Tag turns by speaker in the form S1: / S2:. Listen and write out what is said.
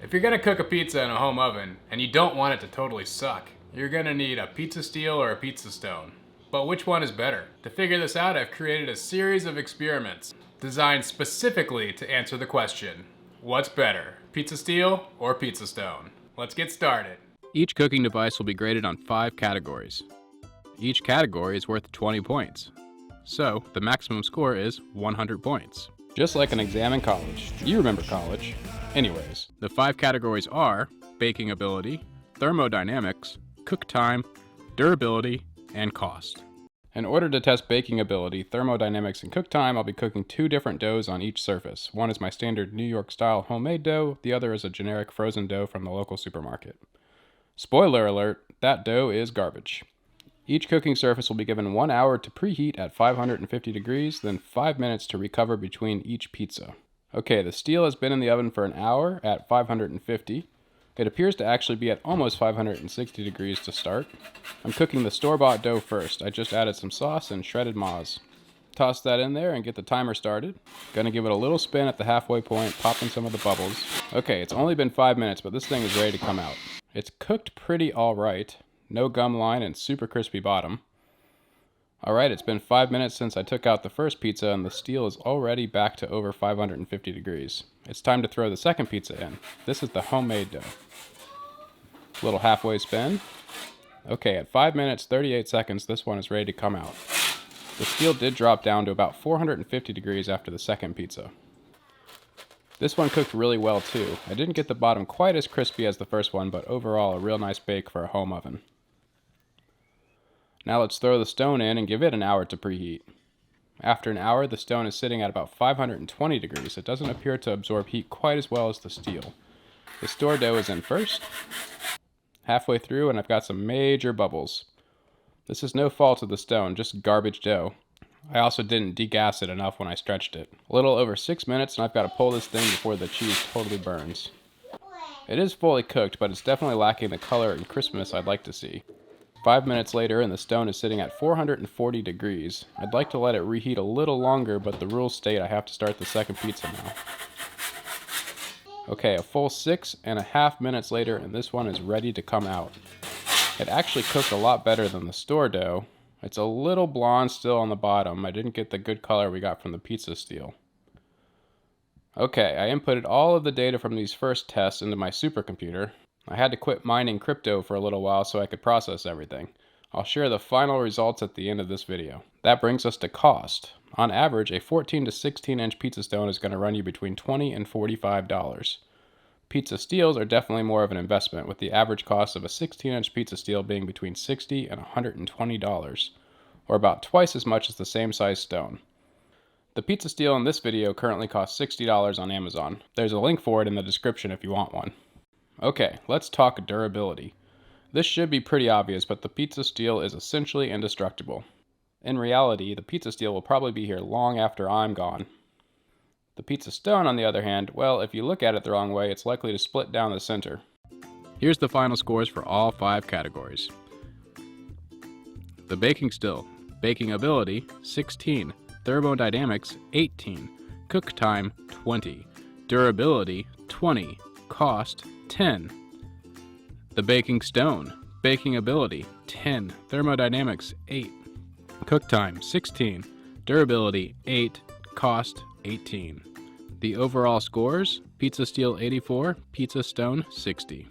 S1: If you're gonna cook a pizza in a home oven and you don't want it to totally suck, you're gonna need a pizza steel or a pizza stone. But which one is better? To figure this out, I've created a series of experiments designed specifically to answer the question, what's better, pizza steel or pizza stone? Let's get started. Each cooking device will be graded on 5 categories. Each category is worth 20 points. So the maximum score is 100 points. Just like an exam in college. You remember college. Anyways, the 5 categories are baking ability, thermodynamics, cook time, durability, and cost. In order to test baking ability, thermodynamics, and cook time, I'll be cooking 2 different doughs on each surface. One is my standard New York style homemade dough, the other is a generic frozen dough from the local supermarket. Spoiler alert, that dough is garbage. Each cooking surface will be given 1 hour to preheat at 550 degrees, then 5 minutes to recover between each pizza. Okay, the steel has been in the oven for an hour at 550. It appears to actually be at almost 560 degrees to start. I'm cooking the store-bought dough first. I just added some sauce and shredded mozz. Toss that in there and get the timer started. Gonna give it a little spin at the halfway point, popping some of the bubbles. Okay, it's only been 5 minutes, but this thing is ready to come out. It's cooked pretty alright. No gum line and super crispy bottom. Alright, it's been 5 minutes since I took out the first pizza and the steel is already back to over 550 degrees. It's time to throw the second pizza in. This is the homemade dough. Little halfway spin. Okay, at 5 minutes 38 seconds, this one is ready to come out. The steel did drop down to about 450 degrees after the second pizza. This one cooked really well too. I didn't get the bottom quite as crispy as the first one, but overall a real nice bake for a home oven. Now let's throw the stone in and give it an hour to preheat. After an hour, the stone is sitting at about 520 degrees. It doesn't appear to absorb heat quite as well as the steel. The store dough is in first. Halfway through and I've got some major bubbles. This is no fault of the stone, just garbage dough. I also didn't degas it enough when I stretched it. A little over 6 minutes and I've got to pull this thing before the cheese totally burns. It is fully cooked, but it's definitely lacking the color and crispness I'd like to see. 5 minutes later and the stone is sitting at 440 degrees. I'd like to let it reheat a little longer, but the rules state I have to start the second pizza now. Okay, a full 6.5 minutes later and this one is ready to come out. It actually cooked a lot better than the store dough. It's a little blonde still on the bottom. I didn't get the good color we got from the pizza steel. Okay, I inputted all of the data from these first tests into my supercomputer. I had to quit mining crypto for a little while so I could process everything. I'll share the final results at the end of this video. That brings us to cost. On average, a 14 to 16 inch pizza stone is going to run you between $20 and $45. Pizza steels are definitely more of an investment, with the average cost of a 16 inch pizza steel being between $60 and $120, or about twice as much as the same size stone. The pizza steel in this video currently costs $60 on Amazon. There's a link for it in the description if you want one. Okay, let's talk durability. This should be pretty obvious, but the pizza steel is essentially indestructible. In reality, the pizza steel will probably be here long after I'm gone. The pizza stone, on the other hand, well, if you look at it the wrong way, it's likely to split down the center. Here's the final scores for all 5 categories. The baking still, baking ability, 16, thermodynamics, 18, cook time, 20, durability, 20, cost, 10. The baking stone, baking ability, 10, thermodynamics, 8, cook time, 16, durability, 8, cost, 18. The overall scores, pizza steel 84, pizza stone 60.